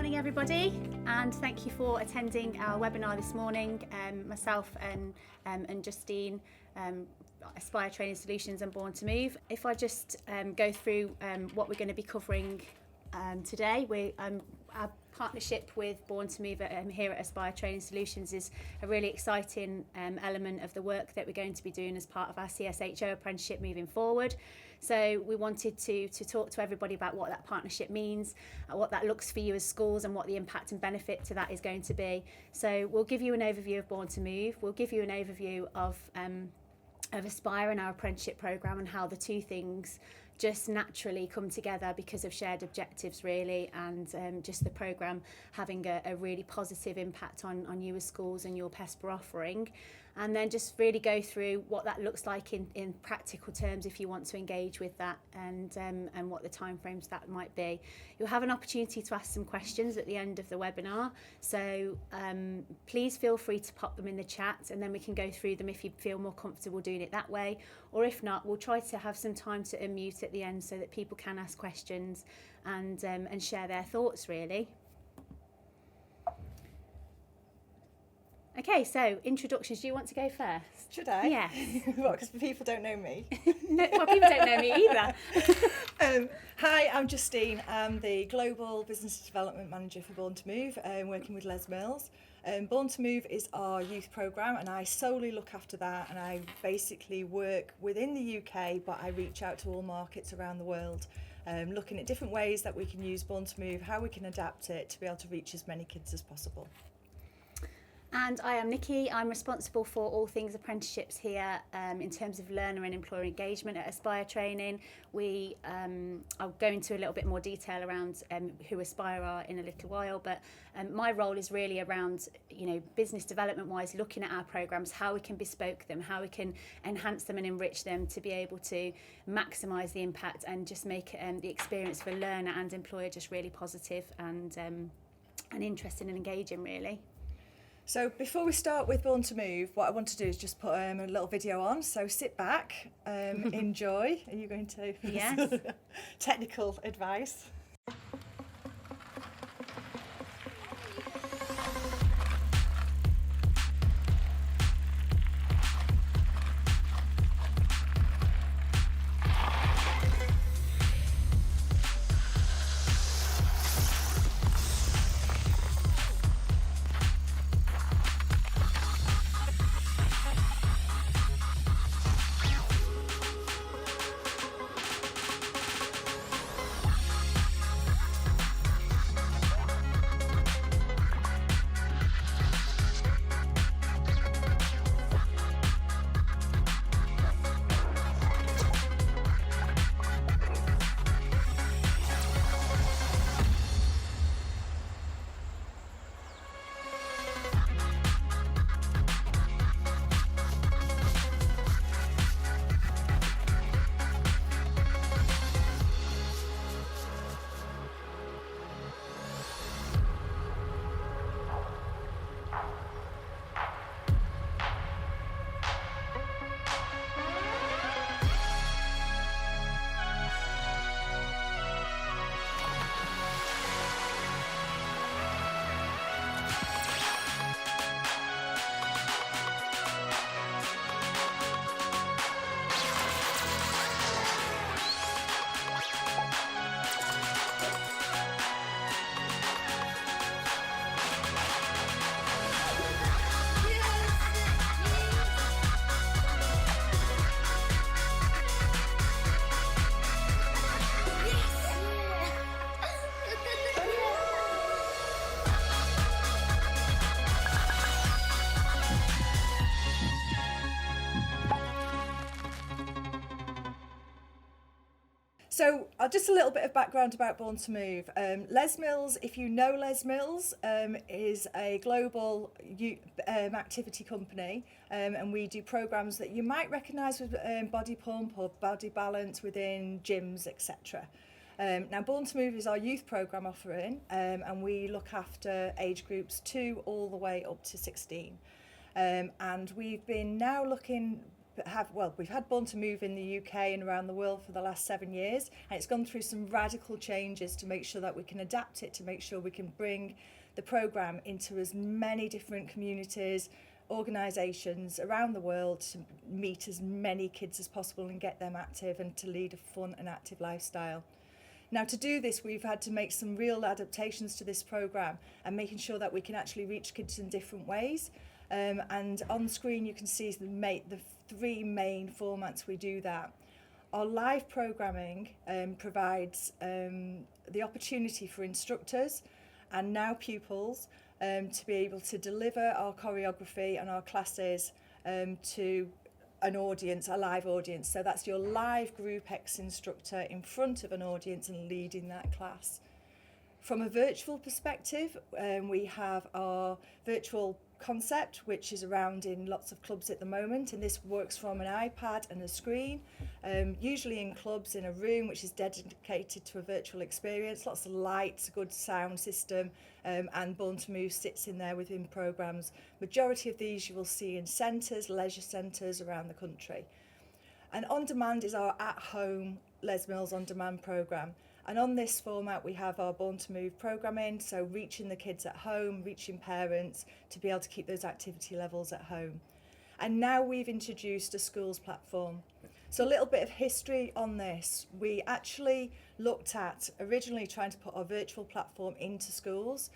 morning everybody, and thank you for attending our webinar this morning. Myself and Justine, Aspire Training Solutions and Born to Move. If I just go through what we're going to be covering today, our partnership with Born to Move here at Aspire Training Solutions is a really exciting element of the work that we're going to be doing as part of our CSHO apprenticeship moving forward. So we wanted to talk to everybody about what that partnership means, what that looks for you as schools, and what the impact and benefit to that is going to be. So we'll give you an overview of Born to Move, we'll give you an overview of Aspire and our apprenticeship programme, and how the two things just naturally come together because of shared objectives really, and just the programme having a really positive impact on you as schools and your PESPA offering. And then just really go through what that looks like in practical terms if you want to engage with that, and what the timeframes that might be. You'll have an opportunity to ask some questions at the end of the webinar, so please feel free to pop them in the chat, and then we can go through them if you feel more comfortable doing it that way. Or if not, we'll try to have some time to unmute at the end so that people can ask questions and share their thoughts really. Okay, so introductions. Do you want to go first? Should I? Yes. What, because people don't know me? No, well, people don't know me either. Hi, I'm Justine. I'm the Global Business Development Manager for Born to Move, working with Les Mills. Born to Move is our youth programme, and I solely look after that, and I basically work within the UK, but I reach out to all markets around the world, looking at different ways that we can use Born to Move, how we can adapt it to be able to reach as many kids as possible. And I am Nikki. I'm responsible for all things apprenticeships here in terms of learner and employer engagement at Aspire Training. I'll go into a little bit more detail around who Aspire are in a little while, but my role is really around, business development wise, looking at our programmes, how we can bespoke them, how we can enhance them and enrich them to be able to maximise the impact and just make the experience for learner and employer just really positive and interesting and engaging really. So before we start with Born to Move, what I want to do is just put a little video on. So sit back, enjoy. Are you going to? Yes. Technical advice. So just a little bit of background about Born to Move. Les Mills, if you know Les Mills, is a global activity company, and we do programmes that you might recognise with Body Pump or Body Balance within gyms, etc. Now Born to Move is our youth programme offering, and we look after age groups 2 all the way up to 16. And we've been now looking we've had Born to Move in the UK and around the world for the last 7 years, and it's gone through some radical changes to make sure that we can adapt it, to make sure we can bring the programme into as many different communities, organisations around the world, to meet as many kids as possible and get them active and to lead a fun and active lifestyle. Now, to do this, we've had to make some real adaptations to this programme and making sure that we can actually reach kids in different ways. And on screen you can see the 3 main formats we do that. Our live programming provides the opportunity for instructors and now pupils to be able to deliver our choreography and our classes to an audience, a live audience. So that's your live Group X instructor in front of an audience and leading that class. From a virtual perspective, we have our virtual concept, which is around in lots of clubs at the moment, and this works from an iPad and a screen, usually in clubs in a room which is dedicated to a virtual experience, lots of lights, a good sound system, and Born to Move sits in there within programmes. Majority of these you will see in centres, leisure centres around the country. And On Demand is our at-home Les Mills On Demand programme. And on this format, we have our Born to Move programming, so reaching the kids at home, reaching parents to be able to keep those activity levels at home. And now we've introduced a schools platform. So a little bit of history on this. We actually looked at originally trying to put our virtual platform into schools.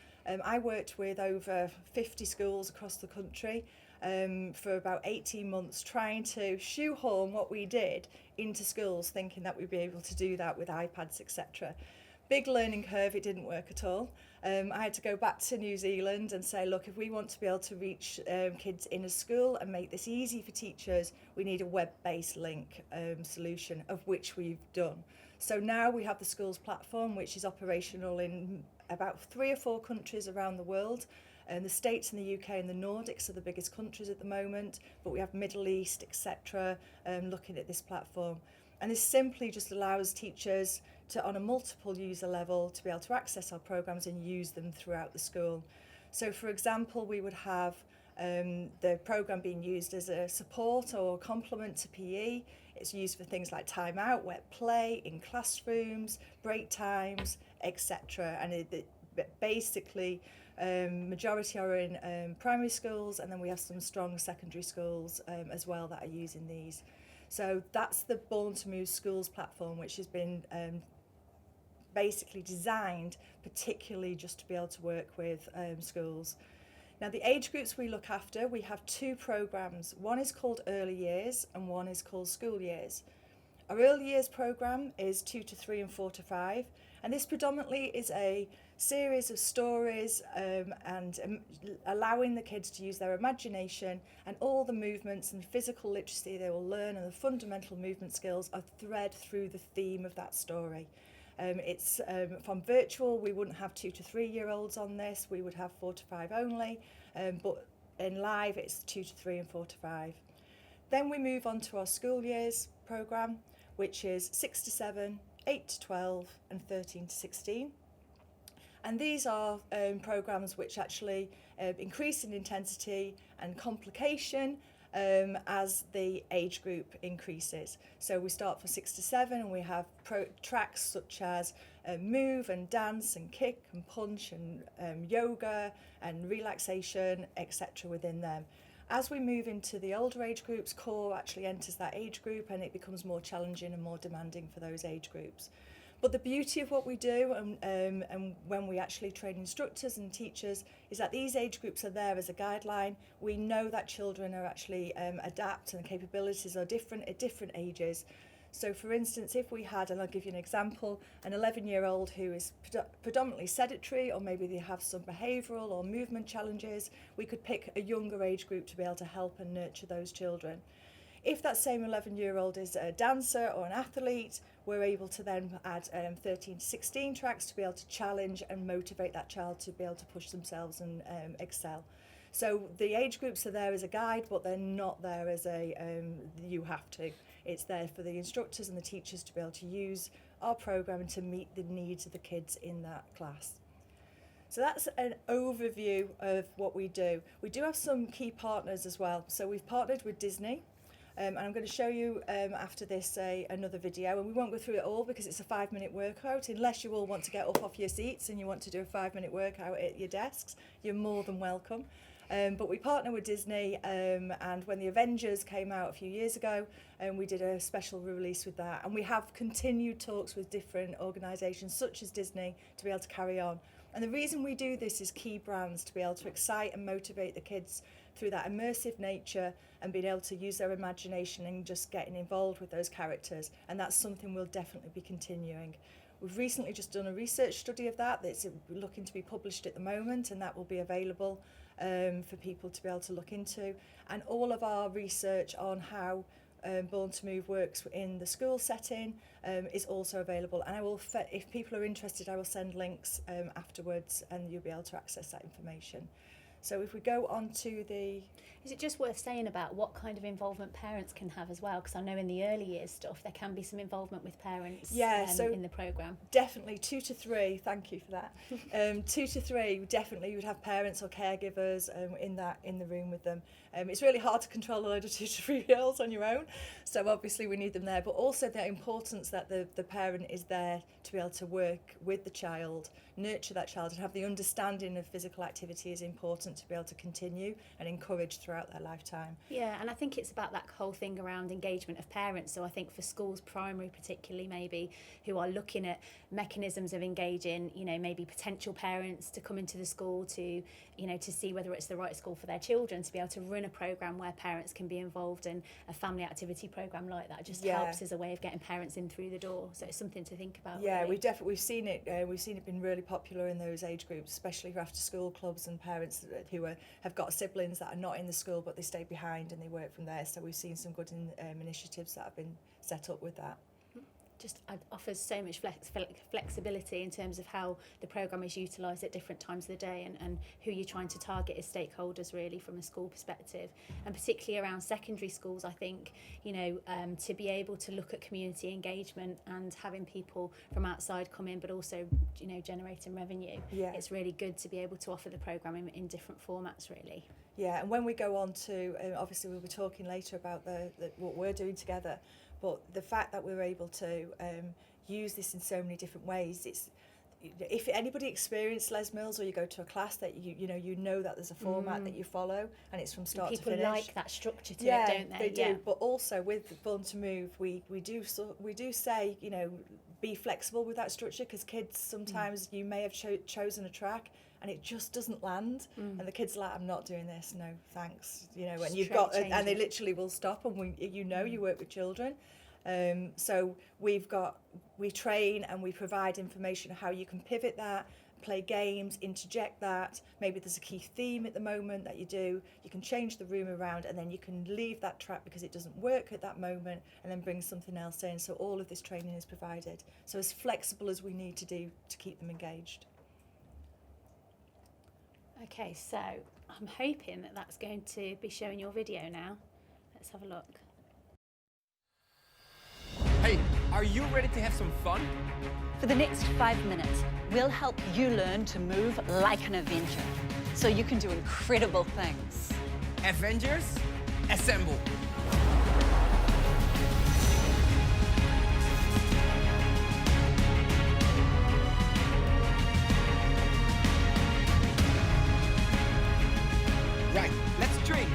I worked with over 50 schools across the country for about 18 months, trying to shoehorn what we did into schools, thinking that we'd be able to do that with iPads, etc. Big learning curve, it didn't work at all. I had to go back to New Zealand and say, look, if we want to be able to reach kids in a school and make this easy for teachers, we need a web-based link solution, of which we've done. So now we have the schools platform, which is operational in about 3 or 4 countries around the world. The States and the UK and the Nordics are the biggest countries at the moment, but we have Middle East, etc., looking at this platform. And this simply just allows teachers to, on a multiple user level, to be able to access our programmes and use them throughout the school. So, for example, we would have the programme being used as a support or complement to PE. It's used for things like time out, wet play, in classrooms, break times, etc. And it basically, majority are in primary schools, and then we have some strong secondary schools as well that are using these. So that's the Born to Move schools platform, which has been basically designed particularly just to be able to work with schools. Now, the age groups we look after, we have 2 programmes. One is called Early Years and one is called School Years. Our Early Years programme is 2 to 3 and 4 to 5, and this predominantly is a series of stories and allowing the kids to use their imagination, and all the movements and physical literacy they will learn and the fundamental movement skills are thread through the theme of that story. It's from virtual, we wouldn't have 2 to 3 year olds on this, we would have 4 to 5 only, but in live it's 2 to 3 and 4 to 5. Then we move on to our School Years programme, which is 6 to 7, 8 to 12 and 13 to 16. And these are programmes which actually increase in intensity and complication as the age group increases. So we start for 6 to 7 and we have tracks such as move and dance and kick and punch and yoga and relaxation, etc. within them. As we move into the older age groups, core actually enters that age group and it becomes more challenging and more demanding for those age groups. But the beauty of what we do and when we actually train instructors and teachers is that these age groups are there as a guideline. We know that children are actually adapt and capabilities are different at different ages. So for instance, if we had, and I'll give you an example, an 11-year-old who is predominantly sedentary, or maybe they have some behavioural or movement challenges, we could pick a younger age group to be able to help and nurture those children. If that same 11-year-old is a dancer or an athlete, we're able to then add 13 to 16 tracks to be able to challenge and motivate that child to be able to push themselves and excel. So the age groups are there as a guide, but they're not there as a you have to. It's there for the instructors and the teachers to be able to use our programme to meet the needs of the kids in that class. So that's an overview of what we do. We do have some key partners as well. So we've partnered with Disney. And I'm going to show you after this another video, and we won't go through it all because it's a 5-minute workout. Unless you all want to get up off your seats and you want to do a 5-minute workout at your desks, you're more than welcome. But we partner with Disney, and when the Avengers came out a few years ago, we did a special release with that. And we have continued talks with different organisations such as Disney to be able to carry on. And the reason we do this is key brands to be able to excite and motivate the kids through that immersive nature and being able to use their imagination and just getting involved with those characters. And that's something we'll definitely be continuing. We've recently just done a research study of that that's looking to be published at the moment, and that will be available for people to be able to look into. And all of our research on how Born to Move works in the school setting is also available. And I will, if people are interested, I will send links afterwards, and you'll be able to access that information. So if we go on to the... Is it just worth saying about what kind of involvement parents can have as well? Because I know in the early years stuff, there can be some involvement with parents in the programme. Definitely 2 to 3, thank you for that. 2 to 3, definitely you would have parents or caregivers in the room with them. It's really hard to control a load of 2 to 3 year olds on your own, so obviously we need them there, but also the importance that the parent is there to be able to work with the child, nurture that child, and have the understanding of physical activity is important to be able to continue and encourage throughout their lifetime. Yeah, and I think it's about that whole thing around engagement of parents. So I think for schools, primary particularly maybe, who are looking at mechanisms of engaging, maybe potential parents to come into the school to, to see whether it's the right school for their children, to be able to run a programme where parents can be involved in a family activity programme like that just helps as a way of getting parents in through the door. So it's something to think about. Yeah, really. we've seen it been really popular in those age groups, especially for after school clubs and parents who have got siblings that are not in the school but they stay behind and they work from there. So we've seen some good initiatives that have been set up with that. Just offers so much flexibility in terms of how the programme is utilised at different times of the day, and who you're trying to target as stakeholders really from a school perspective, and particularly around secondary schools. I think to be able to look at community engagement and having people from outside come in, but also generating revenue. Yeah. It's really good to be able to offer the programme in different formats really. Yeah, and when we go on to obviously we'll be talking later about what we're doing together. But the fact that we're able to use this in so many different ways, if anybody experienced Les Mills or you go to a class that you know that there's a format that you follow and it's from start to finish. People like that structure to it, don't they? They do. But also with Born to Move, we do say be flexible with that structure, because kids sometimes you may have chosen a track and it just doesn't land, and the kids are like, I'm not doing this, no thanks, and you've got, and they literally will stop, and you work with children, so we train and we provide information how you can pivot that, play games, interject that. Maybe there's a key theme at the moment that you can change the room around, and then you can leave that track because it doesn't work at that moment and then bring something else in. So all of this training is provided, so as flexible as we need to do to keep them engaged. Okay, so I'm hoping that that's going to be showing your video now. Let's have a look. Hey, are you ready to have some fun? For the next 5 minutes, we'll help you learn to move like an Avenger, so you can do incredible things. Avengers, assemble! Right, let's train.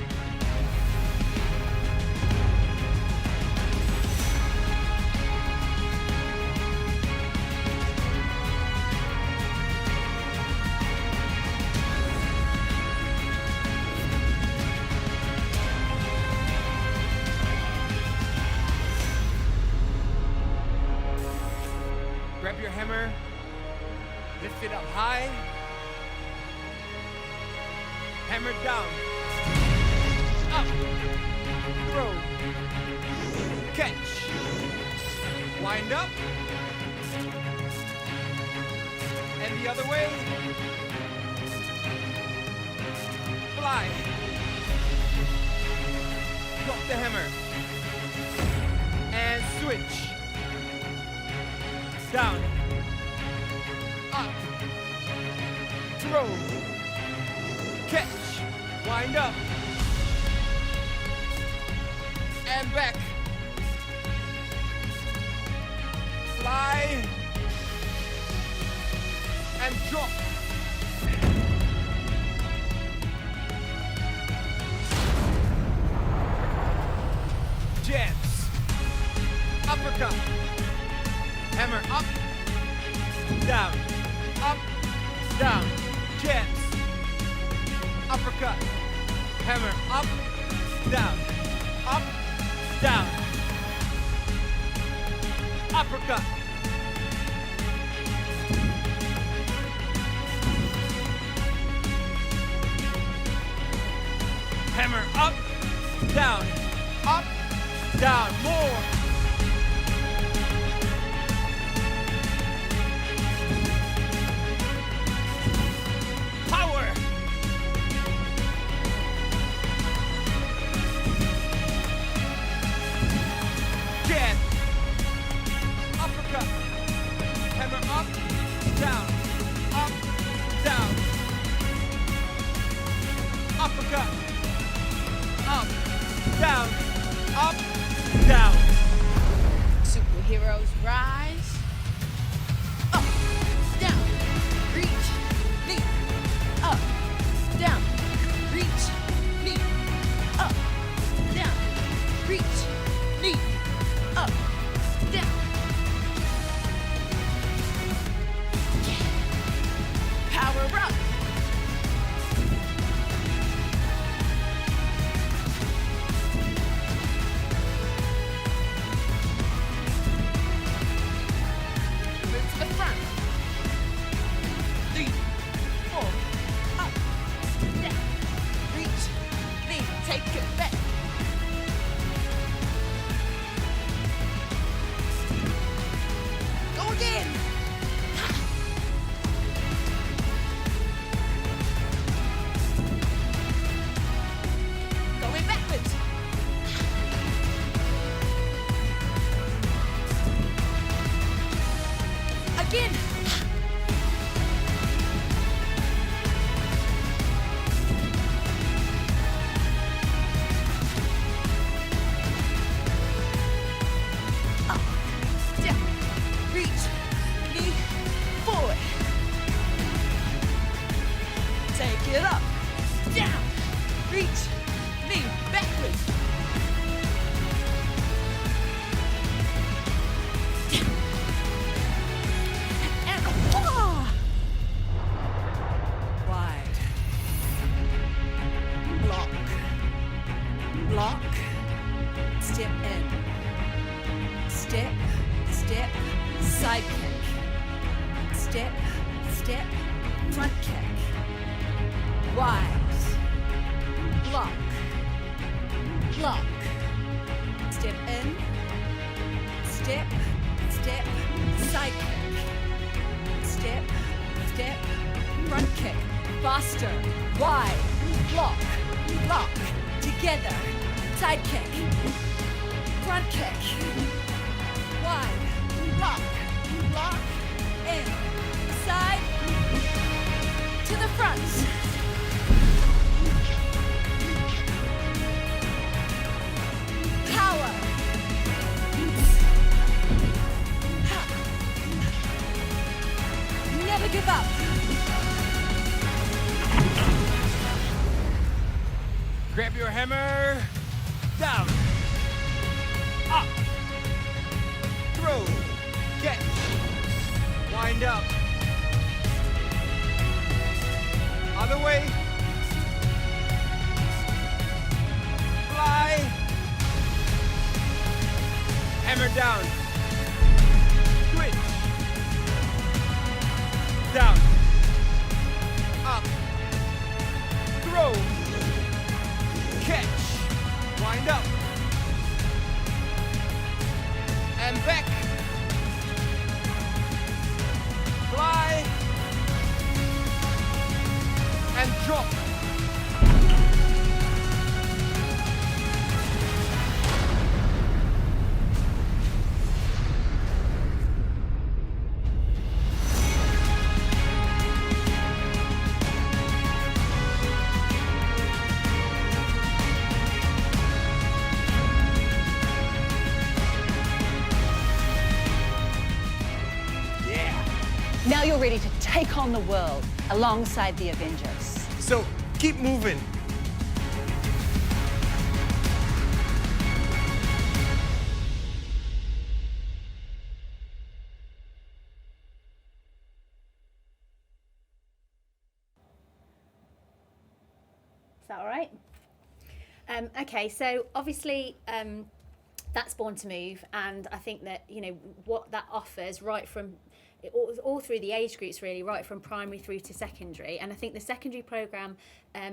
Grab your hammer, lift it up high, hammer down, up, throw, catch, wind up, and the other way, fly, drop the hammer, and switch. Down, up, throw, catch, wind up, and back. Fly. And drop. Jabs. Uppercut. Hammer up. Down. Up. Down. Jabs. Uppercut. Hammer up. Down. Up. Down. Uppercut. Hammer up, down, up, down, more. Power. Jab. Uppercut. Hammer up, down, down. Uppercut. Up, down, up, down. Superheroes rise. Up, down, reach, leap. Up, down, reach, leap. Up, down, reach, leap. Up, down. Power up. Again. Up, down, reach, knee, forward. Take it up, down, reach, knee, backwards. Block, step in, step, step, side kick, step, step, front kick, wide, block, block, step in, step, step, side kick, step, step, front kick, faster, wide, block, block, together. Side kick, front kick, wide, block, block, in, side, to the front. Power. Never give up. Grab your hammer. Down, up, throw, catch, wind up, other way, fly, hammer down, switch, down, up, throw, catch. Wind up and back, fly and drop. Now you're ready to take on the world alongside the Avengers. So keep moving. Is that all right? Okay, so obviously that's Born to Move, and I think that, you know, what that offers right from all through the age groups, really, right from primary through to secondary. And I think the secondary programme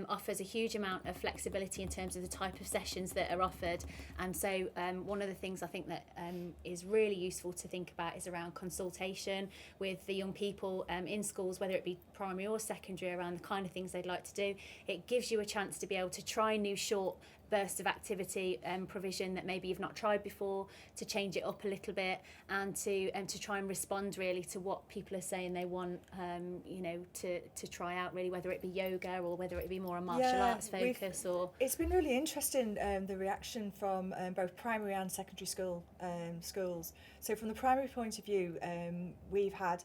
offers a huge amount of flexibility in terms of the type of sessions that are offered. And so one of the things I think that is really useful to think about is around consultation with the young people in schools, whether it be primary or secondary, around the kind of things they'd like to do. It gives you a chance to be able to try new short bursts of activity provision that maybe you've not tried before, to change it up a little bit, and to try and respond really to what people are saying they want, you know, to try out, really, whether it be yoga or whether it be more a martial arts focus. Or it's been really interesting, the reaction from both primary and secondary schools. So from the primary point of view, we've had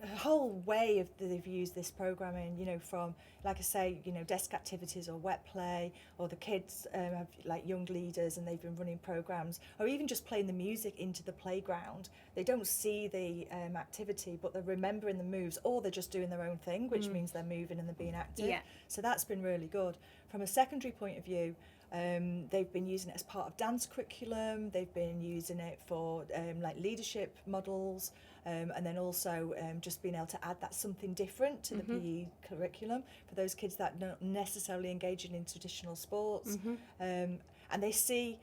a whole way of they've used this programming, you know, from, like I say, you know, desk activities or wet play, or the kids have like young leaders and they've been running programs, or even just playing the music into the playground. They don't see the activity, but they're remembering the moves, or they're just doing their own thing, which means they're moving and they're being active. Yeah. So that's been really good. From a secondary point of view, they've been using it as part of dance curriculum. They've been using it for like leadership models, and then also just being able to add that something different to the PE curriculum for those kids that don't necessarily engage in traditional sports. And they see,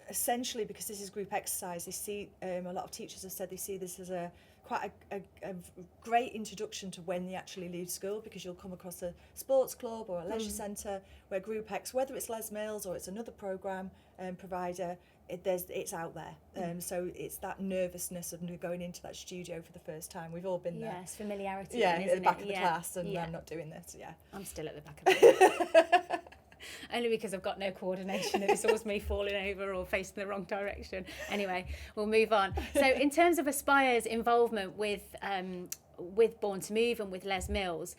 essentially, because this is group exercise, they see, a lot of teachers have said they see this as quite a great introduction to when you actually leave school, because you'll come across a sports club or a leisure centre where Group X, whether it's Les Mills or it's another programme provider, it's out there. So it's that nervousness of going into that studio for the first time. We've all been there. yes, familiarity. Yeah, then, at isn't the back it? of the Yeah. class, and Yeah. I'm not doing this. Yeah. I'm still at the back of the only because I've got no coordination and it's always me falling over or facing the wrong direction. Anyway, we'll move on. So in terms of Aspire's involvement with Born to Move and with Les Mills,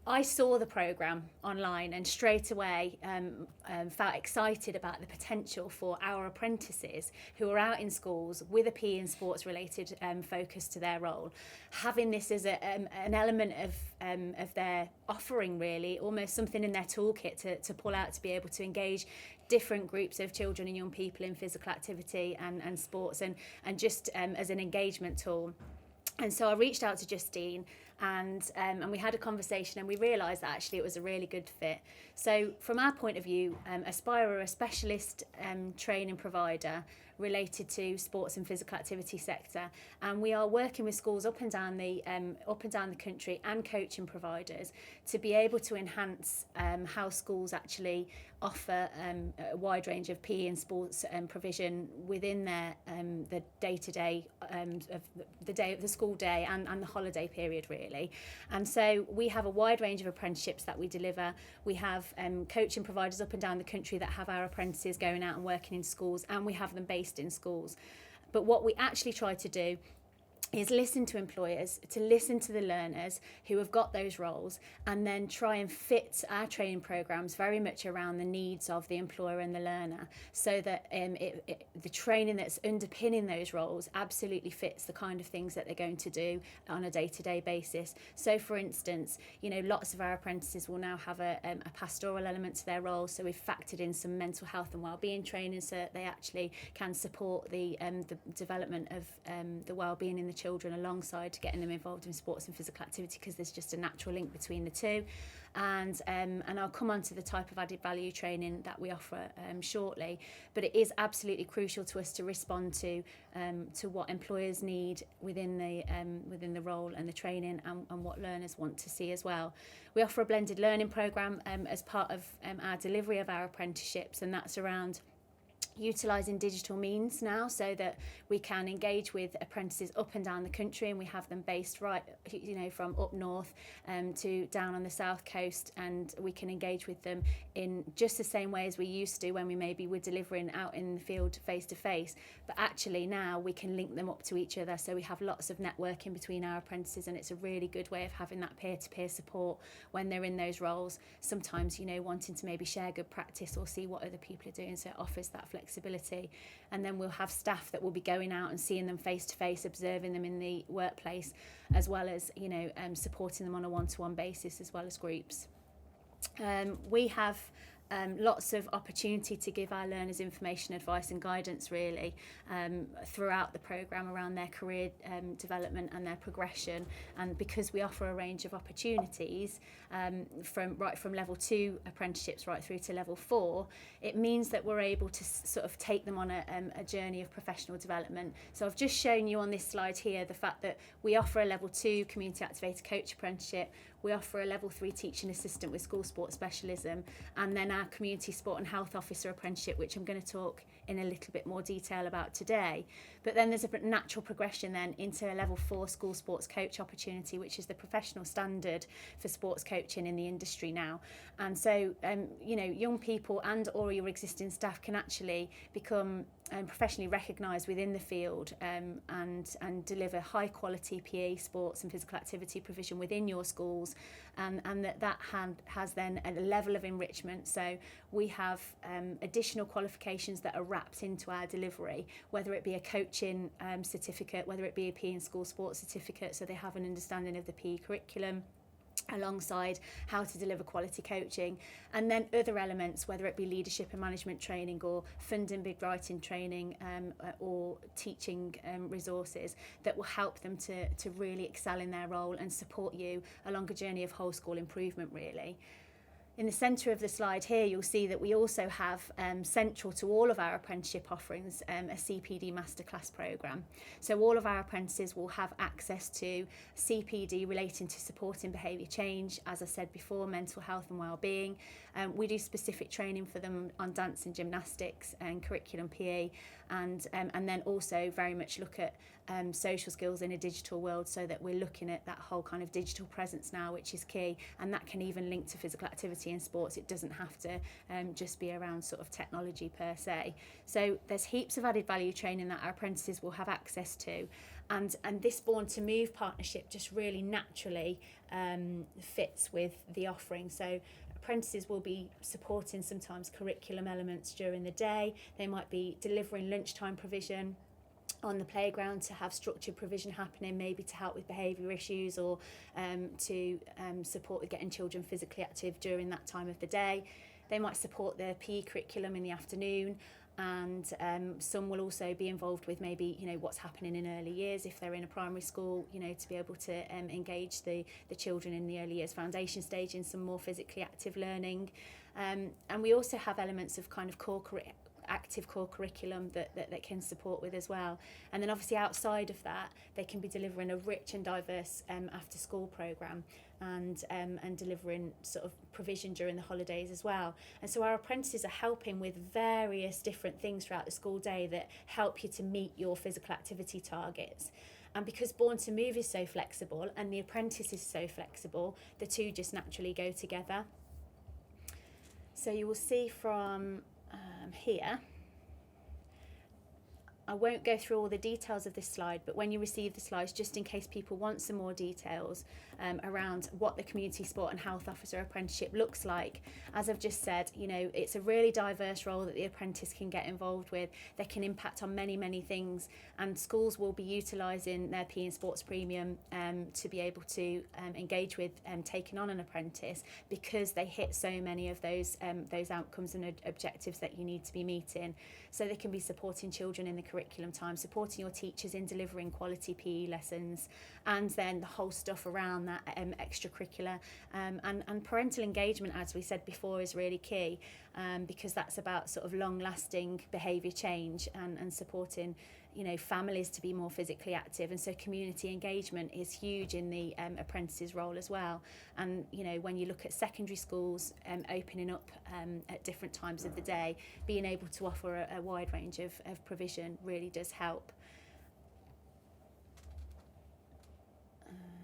I saw the programme online and straight away felt excited about the potential for our apprentices who are out in schools with a PE and sports related focus to their role, having this as an element of their offering, really, almost something in their toolkit to pull out, to be able to engage different groups of children and young people in physical activity and sports, and just as an engagement tool. And so I reached out to Justine, and we had a conversation, and we realised that actually it was a really good fit. So from our point of view, Aspire are a specialist training provider related to sports and physical activity sector, and we are working with schools up and down the country, and coaching providers, to be able to enhance how schools actually offer a wide range of PE and sports provision within their the day-to-day of the school day and the holiday period, really. And so we have a wide range of apprenticeships that we deliver. We have coaching providers up and down the country that have our apprentices going out and working in schools, and we have them based in schools. But what we actually try to do is listen to employers, to listen to the learners who have got those roles, and then try and fit our training programs very much around the needs of the employer and the learner, so that the training that's underpinning those roles absolutely fits the kind of things that they're going to do on a day-to-day basis. So for instance, you know, lots of our apprentices will now have a pastoral element to their role, so we've factored in some mental health and wellbeing training so that they actually can support the development of the wellbeing in the children, alongside getting them involved in sports and physical activity, because there's just a natural link between the two. And I'll come on to the type of added value training that we offer shortly, but it is absolutely crucial to us to respond to what employers need within the role and the training, and what learners want to see as well. We offer a blended learning programme as part of our delivery of our apprenticeships, and that's around utilising digital means now so that we can engage with apprentices up and down the country, and we have them based right, you know, from up north to down on the south coast, and we can engage with them in just the same way as we used to when we maybe were delivering out in the field face to face, but actually now we can link them up to each other, so we have lots of networking between our apprentices, and it's a really good way of having that peer-to-peer support when they're in those roles, sometimes, you know, wanting to maybe share good practice or see what other people are doing, so it offers that flexibility. And then we'll have staff that will be going out and seeing them face to face, observing them in the workplace, as well as, you know, supporting them on a one-to-one basis as well as groups. We have lots of opportunity to give our learners information, advice and guidance really throughout the programme around their career development and their progression, and because we offer a range of opportunities from level 2 apprenticeships right through to level 4, it means that we're able to sort of take them on a journey of professional development. So I've just shown you on this slide here the fact that we offer a level 2 community activator coach apprenticeship, we offer a level 3 teaching assistant with school sport specialism, and then our community sport and health officer apprenticeship, which I'm going to talk in a little bit more detail about today. But then there's a natural progression then into a level 4 school sports coach opportunity, which is the professional standard for sports coaching in the industry now. And so, you know, young people and or your existing staff can actually become professionally recognised within the field and deliver high quality PE, sports and physical activity provision within your schools, and that has then a level of enrichment. So we have additional qualifications that are wrapped into our delivery, whether it be a coaching certificate, whether it be a PE and school sports certificate, so they have an understanding of the PE curriculum, alongside how to deliver quality coaching, and then other elements, whether it be leadership and management training or funding big writing training or teaching resources that will help them to really excel in their role and support you along a journey of whole school improvement really. In the centre of the slide here, you'll see that we also have central to all of our apprenticeship offerings a CPD masterclass programme. So all of our apprentices will have access to CPD relating to supporting behaviour change, as I said before, mental health and wellbeing. We do specific training for them on dance and gymnastics and curriculum PE, and then also very much look at social skills in a digital world, so that we're looking at that whole kind of digital presence now, which is key, and that can even link to physical activity and sports. It doesn't have to just be around sort of technology per se. So there's heaps of added value training that our apprentices will have access to, and this Born to Move partnership just really naturally fits with the offering. So apprentices will be supporting sometimes curriculum elements during the day. They might be delivering lunchtime provision on the playground to have structured provision happening, maybe to help with behaviour issues or to support with getting children physically active during that time of the day. They might support their PE curriculum in the afternoon, and some will also be involved with maybe, you know, what's happening in early years if they're in a primary school, you know, to be able to engage the children in the early years foundation stage in some more physically active learning. And we also have elements of kind of active core curriculum that can support with as well. And then obviously outside of that, they can be delivering a rich and diverse after school programme and delivering sort of provision during the holidays as well. And so our apprentices are helping with various different things throughout the school day that help you to meet your physical activity targets. And because Born to Move is so flexible and the apprentice is so flexible, the two just naturally go together. So you will see from here, I won't go through all the details of this slide, but when you receive the slides, just in case people want some more details around what the community sport and health officer apprenticeship looks like, as I've just said, you know, it's a really diverse role that the apprentice can get involved with. They can impact on many, many things, and schools will be utilising their PE and sports premium to be able to engage with taking on an apprentice, because they hit so many of those outcomes and objectives that you need to be meeting. So they can be supporting children in the curriculum time, supporting your teachers in delivering quality PE lessons, and then the whole stuff around that extracurricular and parental engagement, as we said before, is really key, because that's about sort of long-lasting behaviour change and supporting, families to be more physically active, and so community engagement is huge in the apprentices role as well. And when you look at secondary schools opening up at different times of the day, being able to offer a wide range of provision really does help.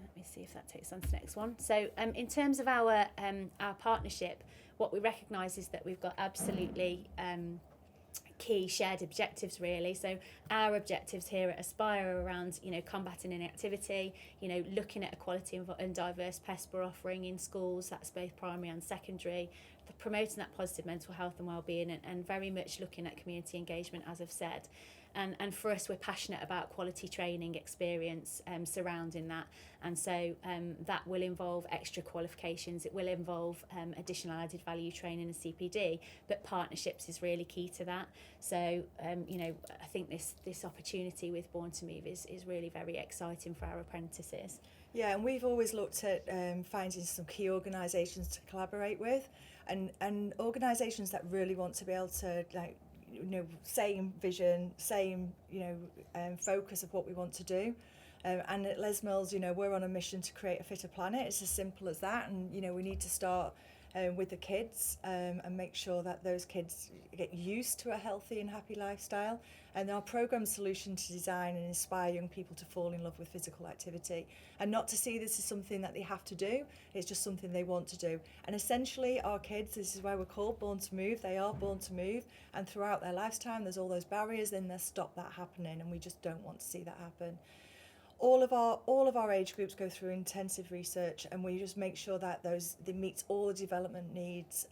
Let me see if that takes on to the next one. So in terms of our partnership, what we recognise is that we've got absolutely key shared objectives really. So our objectives here at Aspire are around combating inactivity, looking at equality and diverse PESPA offering in schools, that's both primary and secondary, promoting that positive mental health and wellbeing, and very much looking at community engagement, as I've said. And for us, we're passionate about quality training experience surrounding that. And so that will involve extra qualifications, it will involve additional added value training and CPD, but partnerships is really key to that. So, I think this opportunity with Born to Move is really very exciting for our apprentices. Yeah, and we've always looked at finding some key organisations to collaborate with, and organisations that really want to be able to, same vision, same, focus of what we want to do. And at Les Mills, we're on a mission to create a fitter planet. It's as simple as that. And, we need to start with the kids and make sure that those kids get used to a healthy and happy lifestyle. And our programme solution to design and inspire young people to fall in love with physical activity, and not to see this as something that they have to do, it's just something they want to do. And essentially our kids, this is why we're called Born to Move, they are born to move, and throughout their lifetime there's all those barriers, then they'll stop that happening, and we just don't want to see that happen. All of our age groups go through intensive research, and we just make sure that they meet all the development needs.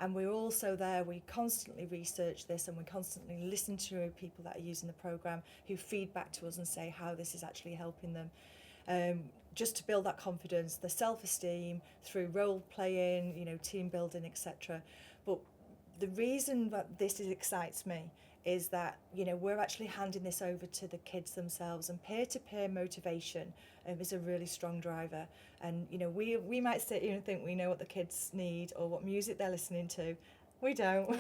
And we're also there, we constantly research this, and we constantly listen to people that are using the programme who feed back to us and say how this is actually helping them. Just to build that confidence, the self-esteem through role playing, team building, etc. But the reason that this excites me is that we're actually handing this over to the kids themselves, and peer-to-peer motivation is a really strong driver. And we might sit here and think we know what the kids need or what music they're listening to. We don't.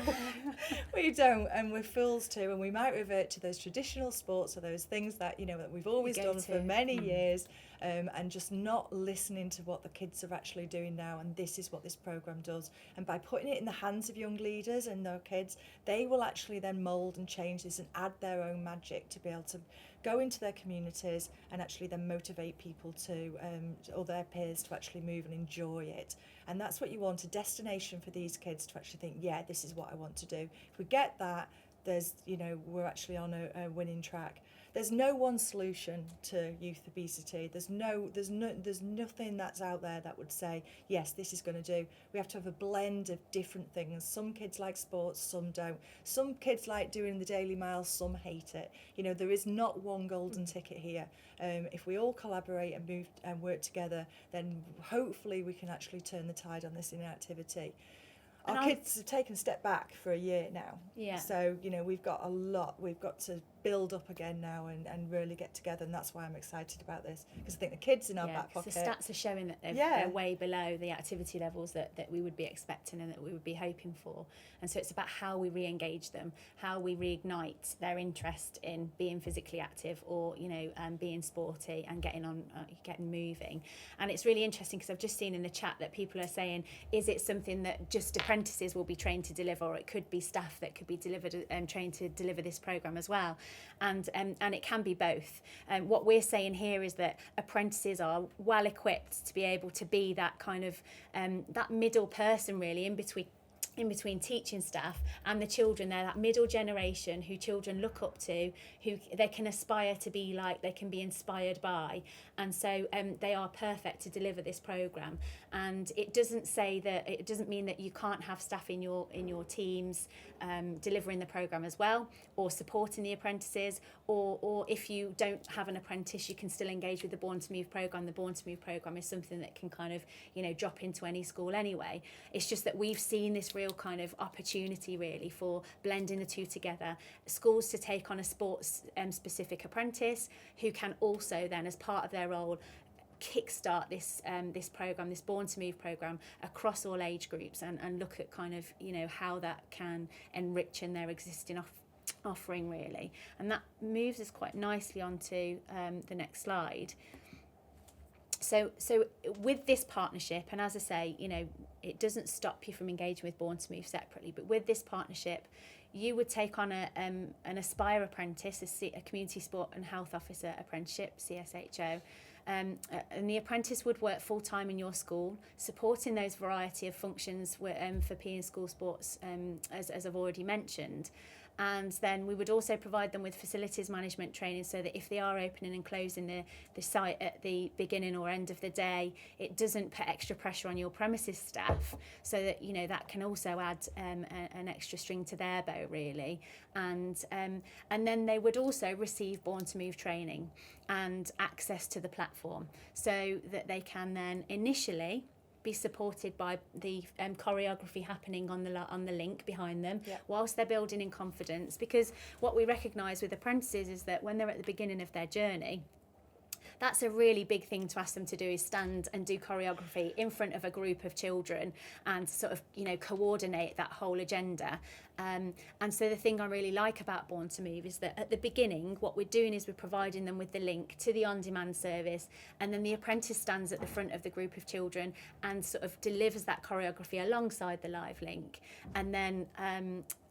We don't, and we're fools too, and we might revert to those traditional sports or those things that that we've always done for many years, and just not listening to what the kids are actually doing now. And this is what this programme does. And by putting it in the hands of young leaders and their kids, they will actually then mould and change this and add their own magic to be able to go into their communities and actually then motivate people to, or their peers to actually move and enjoy it. And that's what you want, a destination for these kids to actually think, yeah, this is what I want to do. If we get that, there's, we're actually on a winning track. There's no one solution to youth obesity. There's nothing that's out there that would say, yes, this is going to do. We have to have a blend of different things. Some kids like sports, some don't. Some kids like doing the Daily Mile, some hate it. There is not one golden ticket here. If we all collaborate and move and work together, then hopefully we can actually turn the tide on this inactivity. Our kids have taken a step back for a year now. Yeah. So, we've got a lot. We've got to build up again now and really get together. And that's why I'm excited about this. Because I think the kids in our back pocket. The stats are showing that they're way below the activity levels that we would be expecting and that we would be hoping for. And so it's about how we re-engage them, how we reignite their interest in being physically active or, being sporty and getting moving. And it's really interesting because I've just seen in the chat that people are saying, is it something that just apprentices will be trained to deliver, or it could be staff that could be delivered trained to deliver this programme as well? And it can be both. What we're saying here is that apprentices are well equipped to be able to be that kind of that middle person really in between teaching staff and the children. They're that middle generation who children look up to, who they can aspire to be like, they can be inspired by, and so they are perfect to deliver this programme. And it doesn't mean that you can't have staff in your teams delivering the programme as well, or supporting the apprentices, or if you don't have an apprentice, you can still engage with the Born to Move programme. The Born to Move programme is something that can kind of drop into any school anyway. It's just that we've seen this real kind of opportunity really for blending the two together, schools to take on a sports specific apprentice who can also then, as part of their role, kickstart this programme, this Born to Move programme across all age groups, and look at kind of how that can enrich in their existing offering really. And that moves us quite nicely onto the next slide. So with this partnership, and as I say, you know, it doesn't stop you from engaging with Born to Move separately, but with this partnership, you would take on an Aspire apprentice, a community sport and health officer apprenticeship, CSHO. And the apprentice would work full-time in your school, supporting those variety of functions for PE and school sports, as I've already mentioned. And then we would also provide them with facilities management training, so that if they are opening and closing the site at the beginning or end of the day, it doesn't put extra pressure on your premises staff, so that, you know, that can also add an extra string to their bow really. And then they would also receive Born to Move training and access to the platform, so that they can then initially be supported by the choreography happening on the link behind them, whilst they're building in confidence. Because what we recognise with apprentices is that when they're at the beginning of their journey, that's a really big thing to ask them to do, is stand and do choreography in front of a group of children and sort of, you know, coordinate that whole agenda. And so the thing I really like about Born to Move is that at the beginning, what we're doing is we're providing them with the link to the on-demand service, and then the apprentice stands at the front of the group of children and sort of delivers that choreography alongside the live link. And then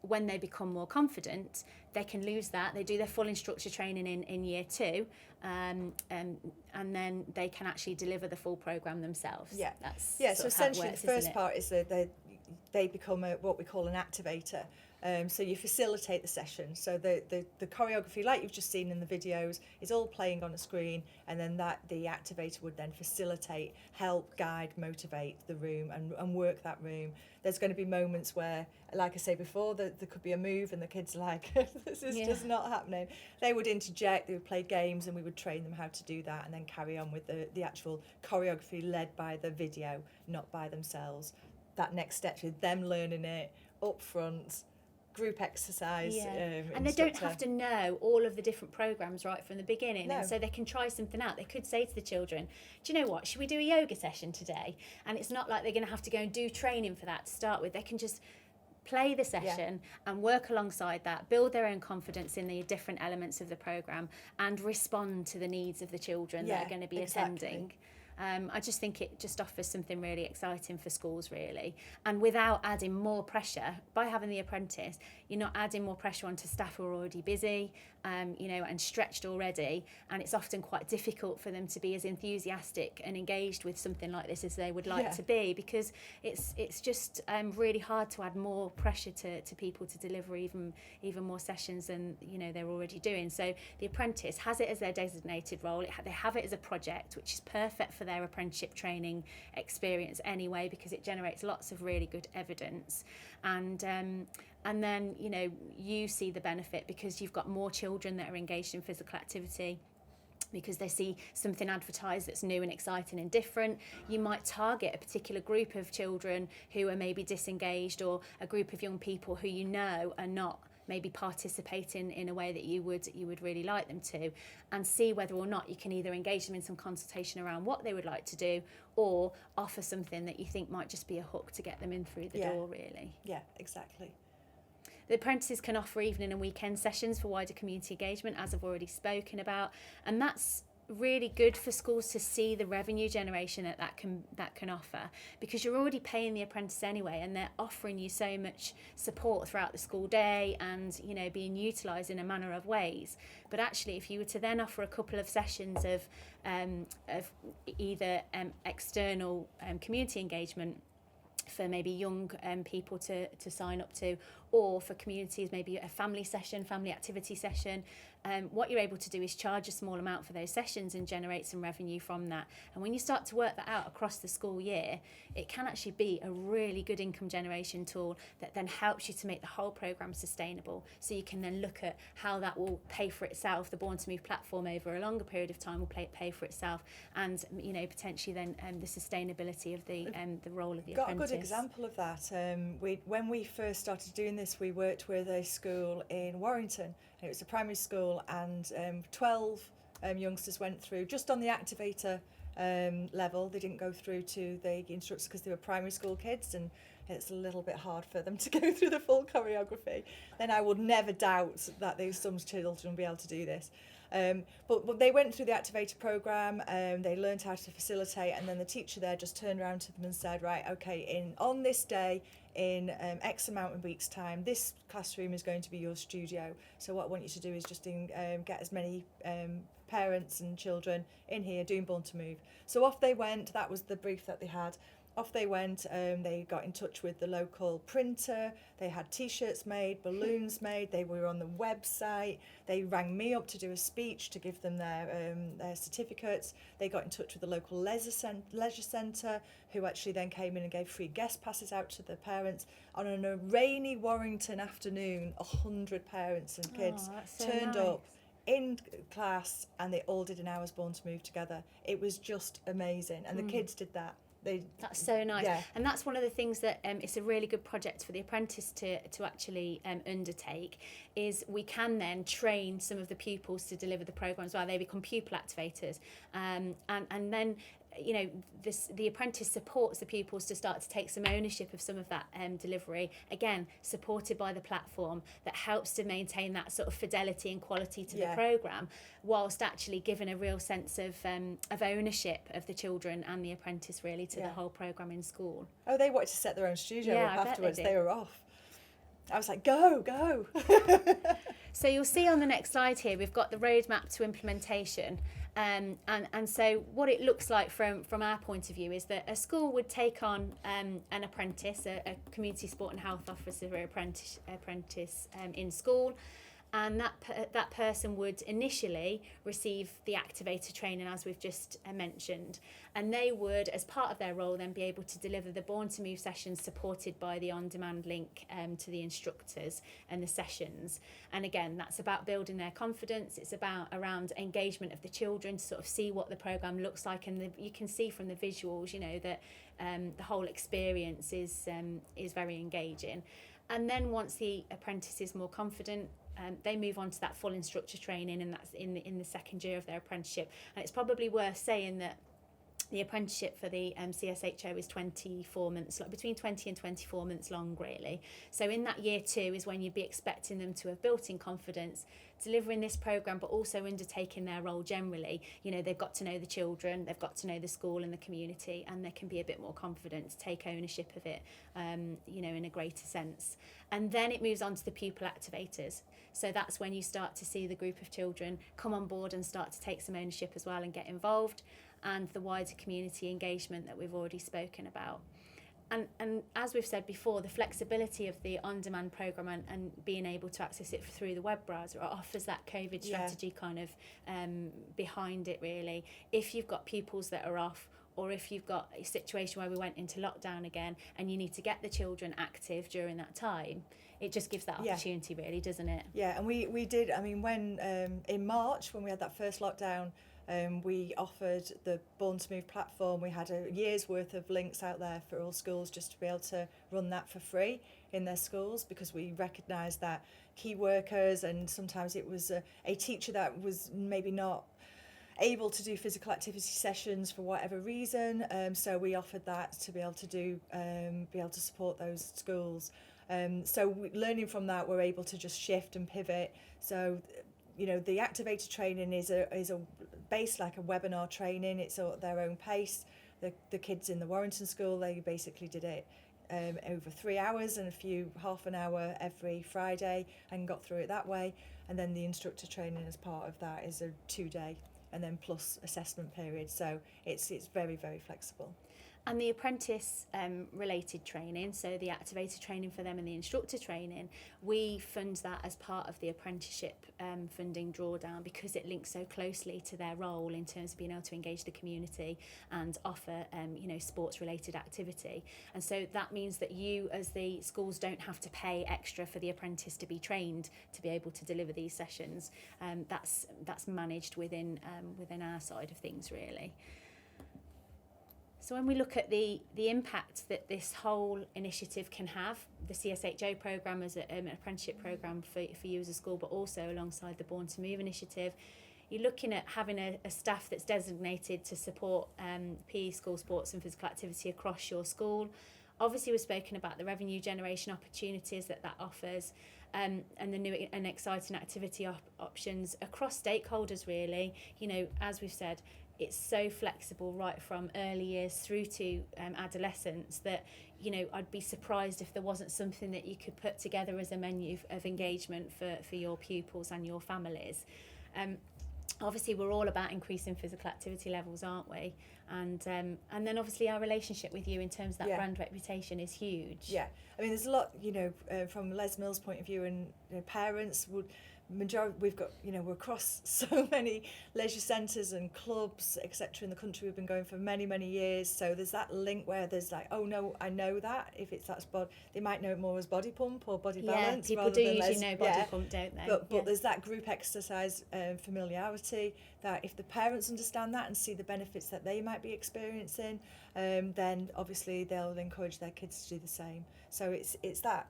when they become more confident, they can lose that. They do their full instructor training in year 2, and then they can actually deliver the full programme themselves. Yeah, that's so sort of how it essentially works, the first isn't it? part is that they become what we call an activator. So you facilitate the session. So the choreography, like you've just seen in the videos, is all playing on a screen, and then the activator would then facilitate, help, guide, motivate the room and work that room. There's going to be moments where, like I say before, there could be a move and the kids are like, this is just not happening. They would interject, they would play games, and we would train them how to do that, and then carry on with the actual choreography led by the video, not by themselves. That next step is them learning it up front, group exercise. And they don't have to know all of the different programs right from the beginning. No. And so they can try something out. They could say to the children, do you know what, should we do a yoga session today? And it's not like they're going to have to go and do training for that to start with. They can just play the session and work alongside that, build their own confidence in the different elements of the program, and respond to the needs of the children that are going to be attending. I just think it just offers something really exciting for schools, really. And without adding more pressure, by having the apprentice, you're not adding more pressure onto staff who are already busy, you know, and stretched already. And it's often quite difficult for them to be as enthusiastic and engaged with something like this as they would like to be, because it's just really hard to add more pressure to people to deliver even more sessions than, you know, they're already doing. So the apprentice has it as their designated role. They have it as a project, which is perfect for their apprenticeship training experience anyway, because it generates lots of really good evidence. And then, you know, you see the benefit because you've got more children that are engaged in physical activity, because they see something advertised that's new and exciting and different. You might target a particular group of children who are maybe disengaged, or a group of young people who you know are not maybe participating in a way that you would really like them to, and see whether or not you can either engage them in some consultation around what they would like to do, or offer something that you think might just be a hook to get them in through the door, really. Yeah, exactly. The apprentices can offer evening and weekend sessions for wider community engagement, as I've already spoken about, and that's really good for schools to see the revenue generation that can offer, because you're already paying the apprentice anyway, and they're offering you so much support throughout the school day, and, you know, being utilised in a manner of ways. But actually, if you were to then offer a couple of sessions of either external community engagement for maybe young people to sign up to, or for communities, maybe a family session, family activity session, what you're able to do is charge a small amount for those sessions and generate some revenue from that. And when you start to work that out across the school year, it can actually be a really good income generation tool that then helps you to make the whole programme sustainable. So you can then look at how that will pay for itself. The Born to Move platform over a longer period of time will pay for itself, and, you know, potentially then the sustainability of the role of the apprentice. Got a good example of that. When we first started doing this, we worked with a school in Warrington. It was a primary school, and 12 youngsters went through just on the activator level. They didn't go through to the instructors because they were primary school kids, and it's a little bit hard for them to go through the full choreography, then I would never doubt that some children will be able to do this. But they went through the activator program, they learned how to facilitate, and then the teacher there just turned around to them and said, right, okay, on this day, in X amount of weeks' time, this classroom is going to be your studio. So what I want you to do is just get as many parents and children in here doing Born to Move. So off they went. That was the brief that they had. Off they went. They got in touch with the local printer. They had T-shirts made, balloons made. They were on the website. They rang me up to do a speech to give them their certificates. They got in touch with the local leisure centre, who actually then came in and gave free guest passes out to the parents. On a rainy Warrington afternoon, 100 parents and kids that's so turned nice. up in class, and they all did an hour's Born to Move together. It was just amazing, and the kids did that. That's so nice. Yeah. And that's one of the things that it's a really good project for the apprentice to actually undertake, is we can then train some of the pupils to deliver the programme as well. They become pupil activators. And then, you know, the apprentice supports the pupils to start to take some ownership of some of that delivery, again, supported by the platform, that helps to maintain that sort of fidelity and quality to the programme, whilst actually giving a real sense of ownership of the children and the apprentice really to the whole programme in school. Oh, they wanted to set their own studio Yeah, up I bet they afterwards. did. They were off. I was like, go. So you'll see on the next slide here, we've got the roadmap to implementation. And so what it looks like from our point of view is that a school would take on an apprentice, a community sport and health officer or apprentice in school. And that person would initially receive the activator training, as we've just mentioned, and they would, as part of their role, then be able to deliver the Born to Move sessions supported by the on-demand link to the instructors and the sessions. And again, that's about building their confidence. It's around engagement of the children to sort of see what the programme looks like, and you can see from the visuals, you know, that the whole experience is very engaging. And then once the apprentice is more confident, they move on to that full instructor training, and that's in the second year of their apprenticeship. And it's probably worth saying that the apprenticeship for the CSHO is 24 months, like between 20 and 24 months long, really. So in that year 2 is when you'd be expecting them to have built in confidence, delivering this programme, but also undertaking their role generally. You know, they've got to know the children, they've got to know the school and the community, and they can be a bit more confident to take ownership of it, you know, in a greater sense. And then it moves on to the pupil activators. So that's when you start to see the group of children come on board and start to take some ownership as well and get involved, and the wider community engagement that we've already spoken about. And as we've said before, the flexibility of the on-demand programme and being able to access it through the web browser offers that COVID strategy kind of behind it, really. If you've got pupils that are off, or if you've got a situation where we went into lockdown again and you need to get the children active during that time, it just gives that opportunity, really, doesn't it? Yeah, and we did, I mean, when in March, when we had that first lockdown, we offered the Born to Move platform. We had a year's worth of links out there for all schools just to be able to run that for free in their schools, because we recognised that key workers, and sometimes it was a teacher that was maybe not able to do physical activity sessions for whatever reason, so we offered that to be able to do, be able to support those schools. Learning from that, we're able to just shift and pivot. So, you know, the activator training is a based like a webinar training. It's at their own pace. The kids in the Warrington school, they basically did it over 3 hours and half an hour every Friday, and got through it that way. And then the instructor training as part of that is a 2-day, and then plus assessment period. So it's very, very flexible. And the apprentice related training, so the activator training for them and the instructor training, we fund that as part of the apprenticeship funding drawdown, because it links so closely to their role in terms of being able to engage the community and offer you know, sports related activity. And so that means that you, as the schools, don't have to pay extra for the apprentice to be trained to be able to deliver these sessions. That's managed within our side of things, really. So when we look at the impact that this whole initiative can have, the CSHO programme as an apprenticeship programme for you as a school, but also alongside the Born to Move initiative, you're looking at having a staff that's designated to support PE, school sports and physical activity across your school, obviously we've spoken about the revenue generation opportunities that offers, and the new and exciting activity options across stakeholders really. You know, as we've said, it's so flexible right from early years through to adolescence that, you know, I'd be surprised if there wasn't something that you could put together as a menu of engagement for your pupils and your families. Obviously we're all about increasing physical activity levels, aren't we? And then obviously our relationship with you in terms of that brand reputation is huge. Yeah, I mean, there's a lot, you know, from Les Mills' point of view, and parents would. We've got, you know, we're across so many leisure centres and clubs, etc. in the country. We've been going for many years. So there's that link where there's like, oh no, I know that. If it's that spot, they might know it more as body pump or body balance. People do usually know body pump, don't they? But there's that group exercise familiarity, that if the parents understand that and see the benefits that they might be experiencing, then obviously they'll encourage their kids to do the same. So it's that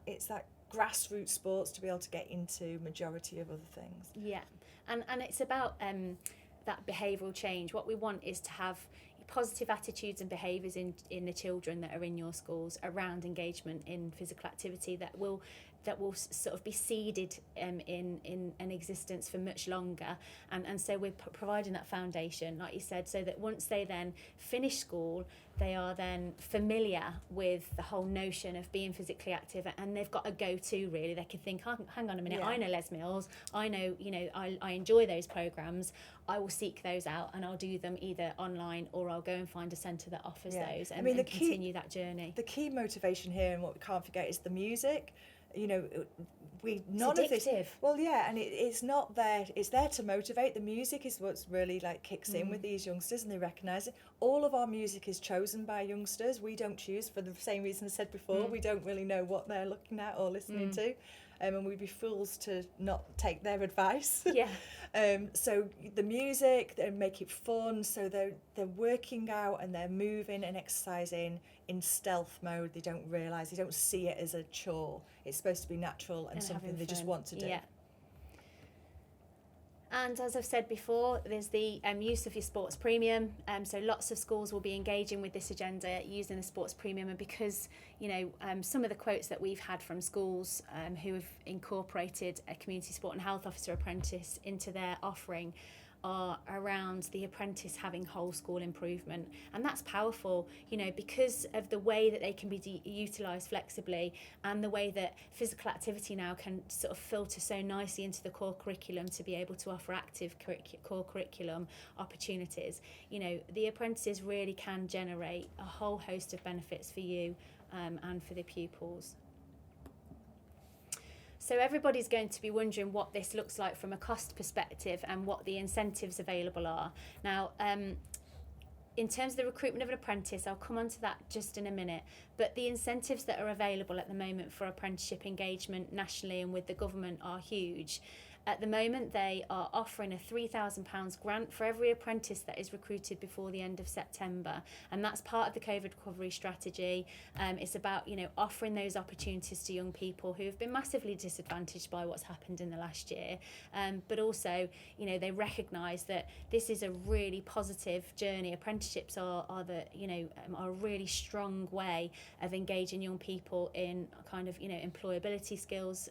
grassroots sports to be able to get into majority of other things. Yeah, and it's about that behavioural change. What we want is to have positive attitudes and behaviours in the children that are in your schools around engagement in physical activity that will sort of be seeded in an existence for much longer, and so we're providing that foundation, like you said, so that once they then finish school, they are then familiar with the whole notion of being physically active, and they've got a go-to really. They can think, hang on a minute, I know Les Mills, I know, you know, I enjoy those programmes, I will seek those out and I'll do them either online or I'll go and find a centre that offers those, and, and continue that journey. The key motivation here, and what we can't forget, is the music. You know, none of this. Well, yeah, and it's not there. It's there to motivate. The music is what's really like kicks in with these youngsters, and they recognise it. All of our music is chosen by youngsters. We don't choose for the same reason I said before. We don't really know what they're looking at or listening to, and we'd be fools to not take their advice. Yeah. So the music, they make it fun. So they're working out and they're moving and exercising in stealth mode. They don't realise, they don't see it as a chore. It's supposed to be natural and something they just want to do. Yeah. And as I've said before, there's the use of your sports premium. So lots of schools will be engaging with this agenda using the sports premium, and because, you know, some of the quotes that we've had from schools who have incorporated a community sport and health officer apprentice into their offering are around the apprentice having whole school improvement, and that's powerful, you know, because of the way that they can be utilised flexibly, and the way that physical activity now can sort of filter so nicely into the core curriculum to be able to offer active core curriculum opportunities. You know, the apprentices really can generate a whole host of benefits for you and for the pupils. So everybody's going to be wondering what this looks like from a cost perspective and what the incentives available are. Now, in terms of the recruitment of an apprentice, I'll come on to that just in a minute, but the incentives that are available at the moment for apprenticeship engagement nationally and with the government are huge. At the moment, they are offering a £3,000 grant for every apprentice that is recruited before the end of September, and that's part of the COVID recovery strategy. It's about, you know, offering those opportunities to young people who have been massively disadvantaged by what's happened in the last year, but also, you know, they recognise that this is a really positive journey. Apprenticeships are a really strong way of engaging young people in kind of, you know, employability skills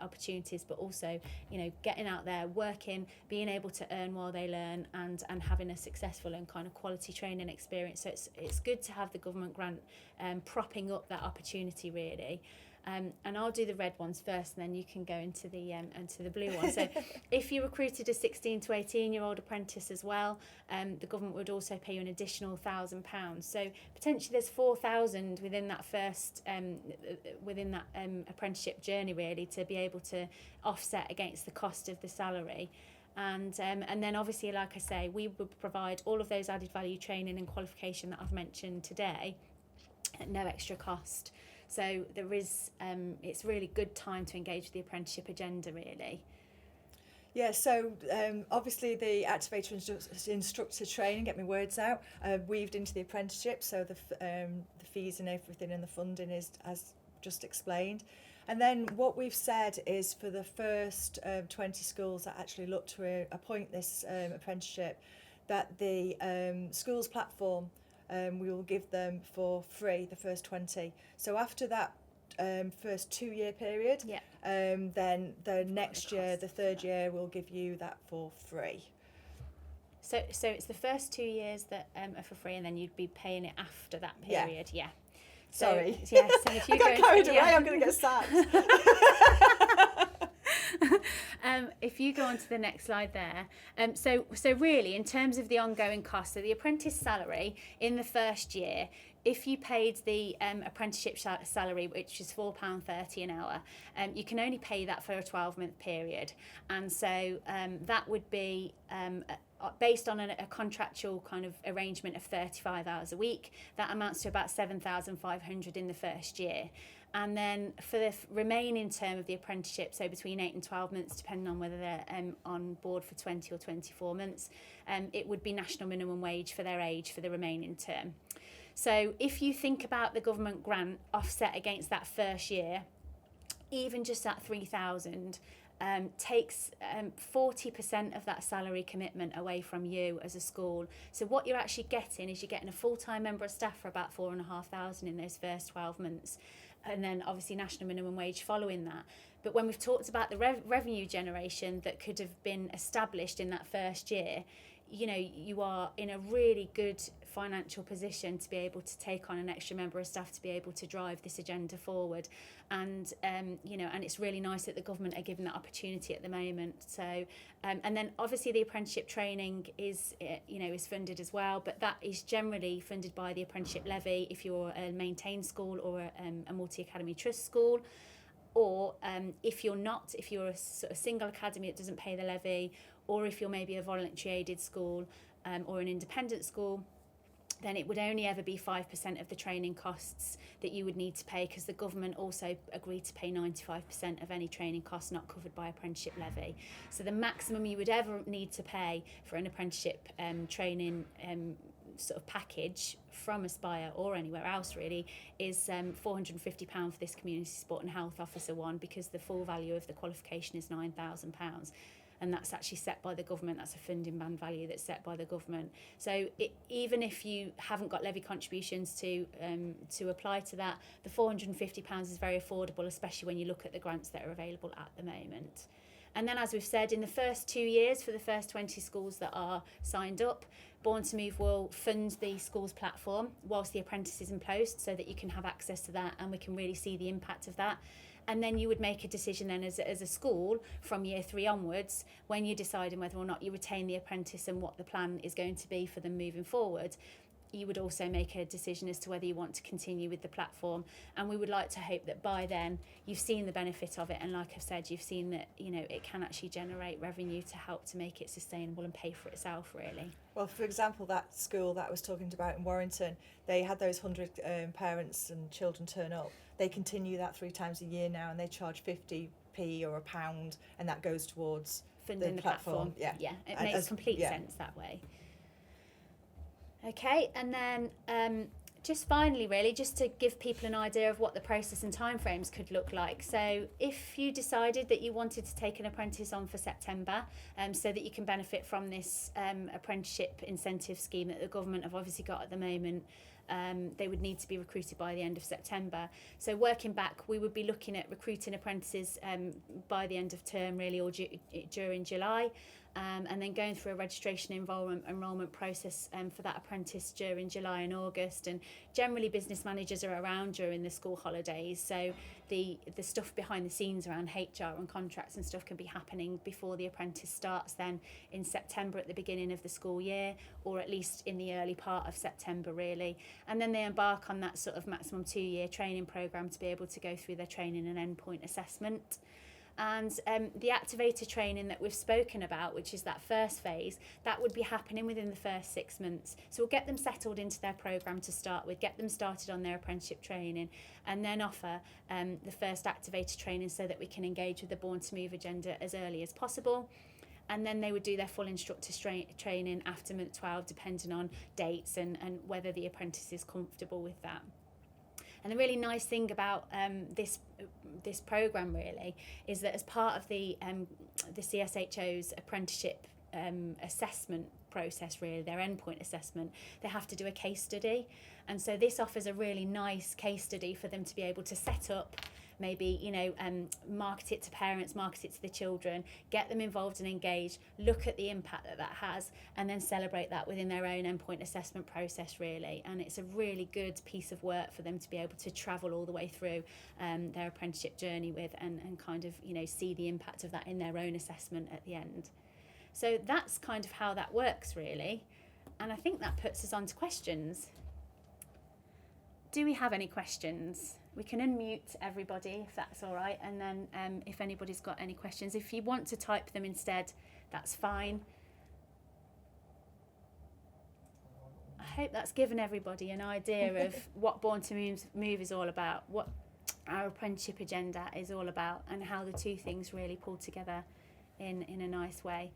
opportunities, but also, you know, getting out there, working, being able to earn while they learn, and having a successful and kind of quality training experience. So it's good to have the government grant propping up that opportunity really. And I'll do the red ones first, and then you can go into the blue one. So if you recruited a 16 to 18-year-old apprentice as well, the government would also pay you an additional £1,000. So potentially there's 4,000 within that first apprenticeship journey really, to be able to offset against the cost of the salary. And then obviously, like I say, we would provide all of those added value training and qualification that I've mentioned today at no extra cost. So there is, it's really good time to engage with the apprenticeship agenda really. Yeah, so obviously the activator instructor training, get my words out, weaved into the apprenticeship, so the fees and everything and the funding is as just explained. And then what we've said is for the first 20 schools that actually look to appoint this apprenticeship, that the schools platform we will give them for free the first 20. So after that first 2-year period, Yeah. then the next the year, cost the of third that. year, we'll give you that for free. So it's the first 2 years that are for free, and then you'd be paying it after that Yeah. period. Yeah. So, Sorry. Yeah. So if you I got go carried into- away, yeah. I'm going to get sacked. If you go on to the next slide there, so really in terms of the ongoing cost, so the apprentice salary in the first year, if you paid the apprenticeship salary, which is £4.30 an hour, you can only pay that for a 12-month period, and so that would be based on a contractual kind of arrangement of 35 hours a week. That amounts to about 7,500 in the first year. And then for the remaining term of the apprenticeship, so between 8 and 12 months, depending on whether they're on board for 20 or 24 months, it would be national minimum wage for their age for the remaining term. So if you think about the government grant offset against that first year, even just that 3,000 takes 40% of that salary commitment away from you as a school. So what you're actually getting is you're getting a full-time member of staff for about 4,500 in those first 12 months. And then obviously national minimum wage following that. But when we've talked about the revenue generation that could have been established in that first year, you know, you are in a really good financial position to be able to take on an extra member of staff to be able to drive this agenda forward. And you know, and it's really nice that the government are given that opportunity at the moment. So and then obviously the apprenticeship training is is funded as well, but that is generally funded by the apprenticeship levy if you're a maintained school or a multi-academy trust school. Or if you're a sort of single academy that doesn't pay the levy, or if you're maybe a voluntary aided school or an independent school, then it would only ever be 5% of the training costs that you would need to pay, because the government also agreed to pay 95% of any training costs not covered by apprenticeship levy. So the maximum you would ever need to pay for an apprenticeship training sort of package from Aspire or anywhere else really is £450 for this community support and health officer one, because the full value of the qualification is £9,000. And that's actually set by the government. That's a funding band value that's set by the government. So even if you haven't got levy contributions to apply to that, the £450 is very affordable, especially when you look at the grants that are available at the moment. And then, as we've said, in the first 2 years, for the first 20 schools that are signed up, Born to Move will fund the schools platform whilst the apprentice is in post, so that you can have access to that and we can really see the impact of that. And then you would make a decision then as a school from year 3 onwards, when you're deciding whether or not you retain the apprentice and what the plan is going to be for them moving forward. You would also make a decision as to whether you want to continue with the platform. And we would like to hope that by then you've seen the benefit of it, and like I've said, you've seen that it can actually generate revenue to help to make it sustainable and pay for itself really. Well, for example, that school that I was talking about in Warrington, they had those 100 parents and children turn up. They continue that 3 times a year now, and they charge 50p or £1, and that goes towards Funding the platform. Yeah, It makes complete sense that way. Okay, and then just finally, really, just to give people an idea of what the process and timeframes could look like. So if you decided that you wanted to take an apprentice on for September, so that you can benefit from this apprenticeship incentive scheme that the government have obviously got at the moment, they would need to be recruited by the end of September. So working back, we would be looking at recruiting apprentices by the end of term really, or during July. And then going through a registration enrolment process for that apprentice during July and August. And generally business managers are around during the school holidays, so the stuff behind the scenes around HR and contracts and stuff can be happening before the apprentice starts then in September at the beginning of the school year, or at least in the early part of September really. And then they embark on that sort of maximum 2-year training programme to be able to go through their training and endpoint assessment. And the activator training that we've spoken about, which is that first phase, that would be happening within the first 6 months. So we'll get them settled into their programme to start with, get them started on their apprenticeship training, and then offer the first activator training so that we can engage with the Born to Move agenda as early as possible. And then they would do their full instructor training after month 12, depending on dates and whether the apprentice is comfortable with that. And the really nice thing about this programme really is that as part of the CSHO's apprenticeship assessment process, really, their endpoint assessment, they have to do a case study. And so this offers a really nice case study for them to be able to set up, maybe, market it to parents, market it to the children, get them involved and engaged, look at the impact that has, and then celebrate that within their own endpoint assessment process, really. And it's a really good piece of work for them to be able to travel all the way through their apprenticeship journey with, and kind of, see the impact of that in their own assessment at the end. So that's kind of how that works, really. And I think that puts us on to questions. Do we have any questions? We can unmute everybody if that's all right, and then if anybody's got any questions, if you want to type them instead, that's fine. I hope that's given everybody an idea of what Born to Move is all about, what our apprenticeship agenda is all about, and how the two things really pull together in a nice way.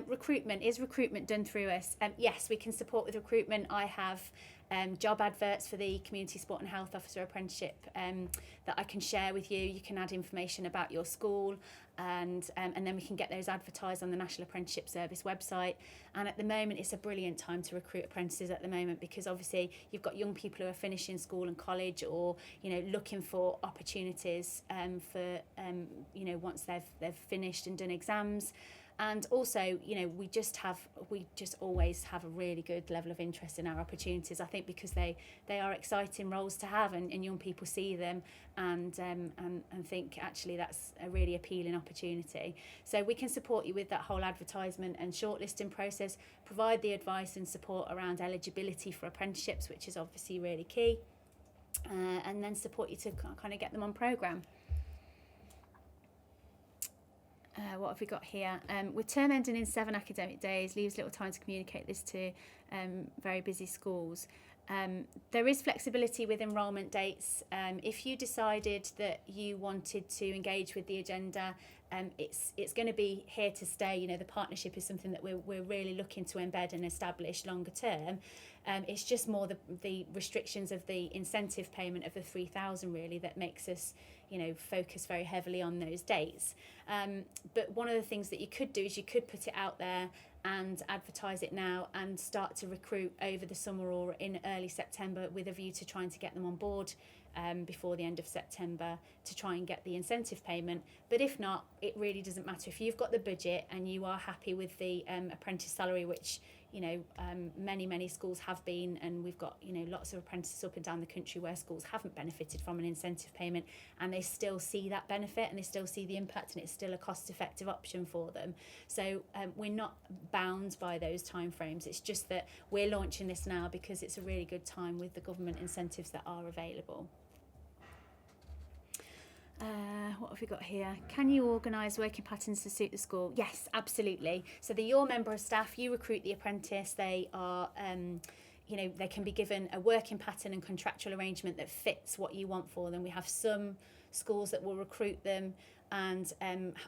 Recruitment, is recruitment done through us? Yes, we can support with recruitment. I have job adverts for the Community Sport and Health Officer Apprenticeship that I can share with you. You can add information about your school, and then we can get those advertised on the National Apprenticeship Service website. And at the moment, it's a brilliant time to recruit apprentices at the moment, because obviously you've got young people who are finishing school and college, or looking for opportunities for once they've finished and done exams. And also, we just always have a really good level of interest in our opportunities. I think because they are exciting roles to have, and young people see them and think actually that's a really appealing opportunity. So we can support you with that whole advertisement and shortlisting process, provide the advice and support around eligibility for apprenticeships, which is obviously really key, and then support you to kind of get them on programme. What have we got here? With term ending in 7 academic days, leaves little time to communicate this to very busy schools. There is flexibility with enrolment dates. If you decided that you wanted to engage with the agenda, it's going to be here to stay. The partnership is something that we're really looking to embed and establish longer term. It's just more the restrictions of the incentive payment of the 3,000 really that makes us focus very heavily on those dates. But one of the things that you could do is you could put it out there and advertise it now and start to recruit over the summer or in early September, with a view to trying to get them on board before the end of September to try and get the incentive payment. But if not, it really doesn't matter. If you've got the budget and you are happy with the apprentice salary, which many schools have been, and we've got lots of apprentices up and down the country where schools haven't benefited from an incentive payment, and they still see that benefit and they still see the impact, and it's still a cost-effective option for them. So we're not bound by those timeframes. It's just that we're launching this now because it's a really good time with the government incentives that are available. What have we got here? Can you organise working patterns to suit the school? Yes, absolutely. So you're a member of staff, you recruit the apprentice, they are they can be given a working pattern and contractual arrangement that fits what you want for them. We have some schools that will recruit them and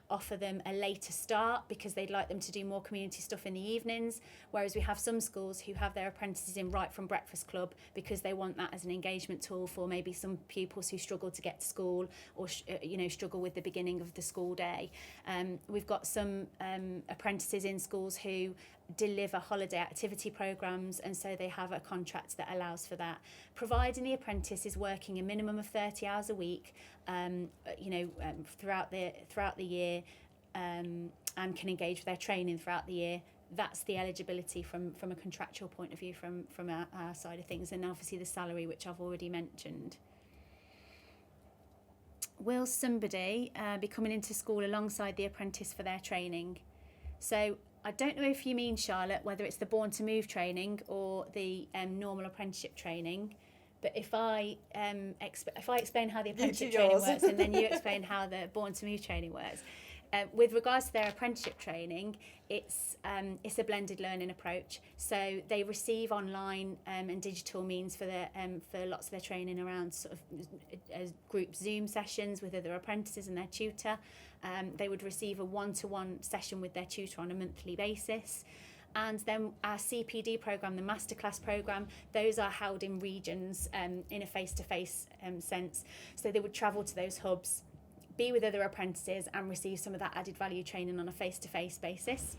offer them a later start because they'd like them to do more community stuff in the evenings, whereas we have some schools who have their apprentices in right from breakfast club because they want that as an engagement tool for maybe some pupils who struggle to get to school or struggle with the beginning of the school day. We've got some apprentices in schools who deliver holiday activity programmes, and so they have a contract that allows for that, providing the apprentice is working a minimum of 30 hours a week throughout the year, and can engage with their training throughout the year. That's the eligibility from a contractual point of view from our side of things, and obviously the salary, which I've already mentioned. Will somebody be coming into school alongside the apprentice for their training? So I don't know if you mean, Charlotte, whether it's the Born to Move training or the normal apprenticeship training. But if I explain how the apprenticeship training works, and then you explain how the Born to Move training works. With regards to their apprenticeship training, it's a blended learning approach. So they receive online and digital means for lots of their training around sort of group Zoom sessions with other apprentices and their tutor. They would receive a one-to-one session with their tutor on a monthly basis. And then our CPD programme, the masterclass programme, those are held in regions in a face-to-face sense. So they would travel to those hubs, be with other apprentices and receive some of that added value training on a face-to-face basis.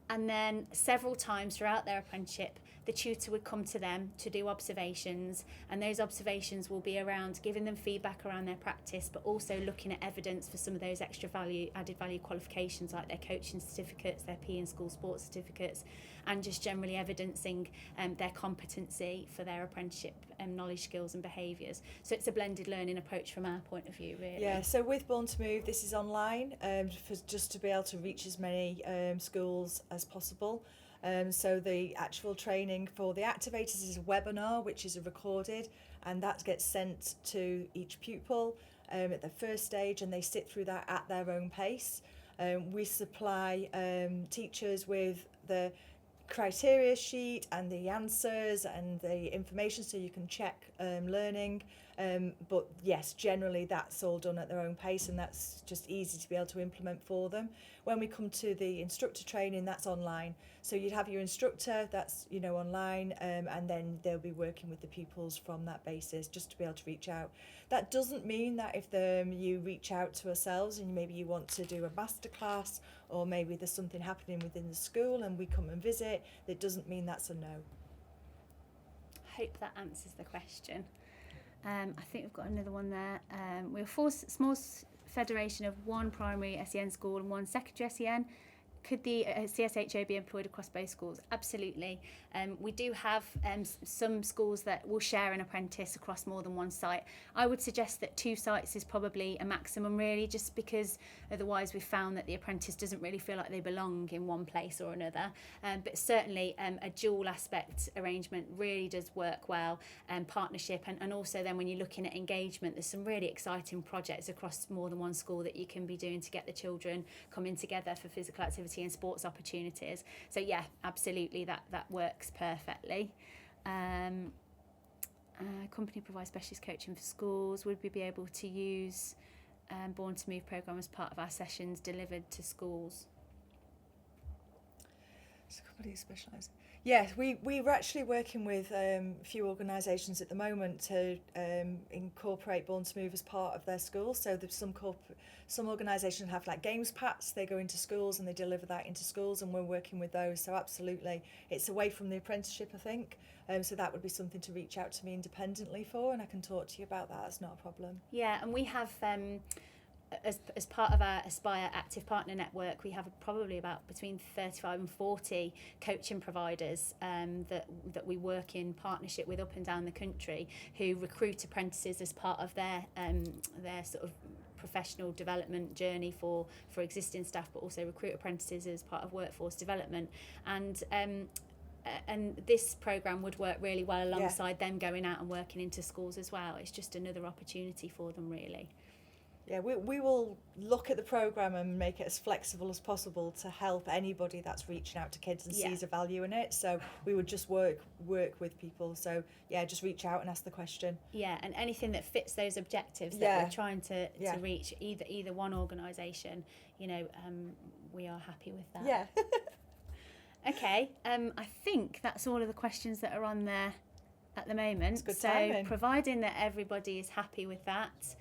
And then several times throughout their apprenticeship, the tutor would come to them to do observations, and those observations will be around giving them feedback around their practice, but also looking at evidence for some of those extra added value qualifications like their coaching certificates, their PE and school sports certificates, and just generally evidencing their competency for their apprenticeship knowledge, skills and behaviours. So it's a blended learning approach from our point of view, really. Yeah, so with Born to Move, this is online, for just to be able to reach as many schools as possible. So the actual training for the activators is a webinar, which is recorded, and that gets sent to each pupil at the first stage, and they sit through that at their own pace. We supply teachers with the criteria sheet and the answers and the information so you can check learning, but yes, generally that's all done at their own pace, and that's just easy to be able to implement for them. When we come to the instructor training, that's online, so you'd have your instructor, that's online, and then they'll be working with the pupils from that basis just to be able to reach out. That doesn't mean that if you reach out to ourselves and maybe you want to do a masterclass, or maybe there's something happening within the school and we come and visit, it doesn't mean that's a no. I hope that answers the question. I think we've got another one there. We're a small federation of one primary SEN school and one secondary SEN. Could the CSHO be employed across both schools? Absolutely. We do have some schools that will share an apprentice across more than one site. I would suggest that 2 sites is probably a maximum, really, just because otherwise we've found that the apprentice doesn't really feel like they belong in one place or another. But certainly a dual aspect arrangement really does work well, partnership, and also then when you're looking at engagement, there's some really exciting projects across more than one school that you can be doing to get the children coming together for physical activity and sports opportunities. So yeah, absolutely, that works perfectly. Company provides specialist coaching for schools. Would we be able to use Born to Move programme as part of our sessions delivered to schools? So company specialised. Yes, we're actually working with a few organisations at the moment to incorporate Born to Move as part of their schools. So there's some organisations have like games packs, they go into schools and they deliver that into schools, and we're working with those. So absolutely, it's away from the apprenticeship, I think. So that would be something to reach out to me independently for, and I can talk to you about that. It's not a problem. Yeah, and we have as part of our Aspire Active Partner Network, we have probably about between 35 and 40 coaching providers that we work in partnership with up and down the country, who recruit apprentices as part of their sort of professional development journey for existing staff, but also recruit apprentices as part of workforce development. And this programme would work really well alongside them going out and working into schools as well. It's just another opportunity for them, really. Yeah, we will look at the programme and make it as flexible as possible to help anybody that's reaching out to kids and sees a value in it. So we would just work with people. So yeah, just reach out and ask the question. Yeah, and anything that fits those objectives that we're trying to reach, either one organisation, we are happy with that. Yeah. Okay, I think that's all of the questions that are on there at the moment. It's good timing. So providing that everybody is happy with that,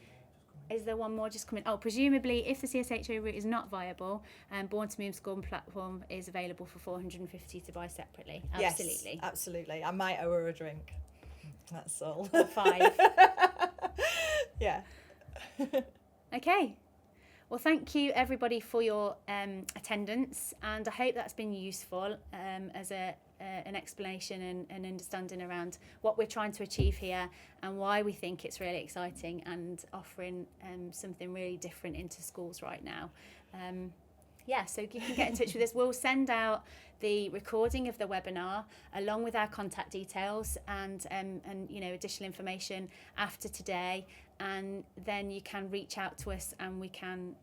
is there one more just coming? Oh, presumably, if the CSHO route is not viable, Born to Move school platform is available for 450 to buy separately. Absolutely. Yes, absolutely. I might owe her a drink. That's all. Or 5. Yeah. Okay. Well, thank you everybody for your attendance, and I hope that's been useful as an explanation and understanding around what we're trying to achieve here and why we think it's really exciting and offering something really different into schools right now. So you can get in touch with us. We'll send out the recording of the webinar along with our contact details and additional information after today, and then you can reach out to us and we can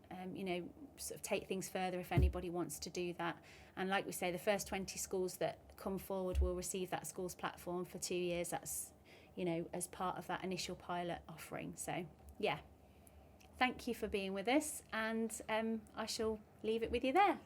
sort of take things further if anybody wants to do that. And like we say, the first 20 schools that come forward will receive that schools platform for 2 years. That's as part of that initial pilot offering. So yeah, thank you for being with us, and I shall leave it with you there.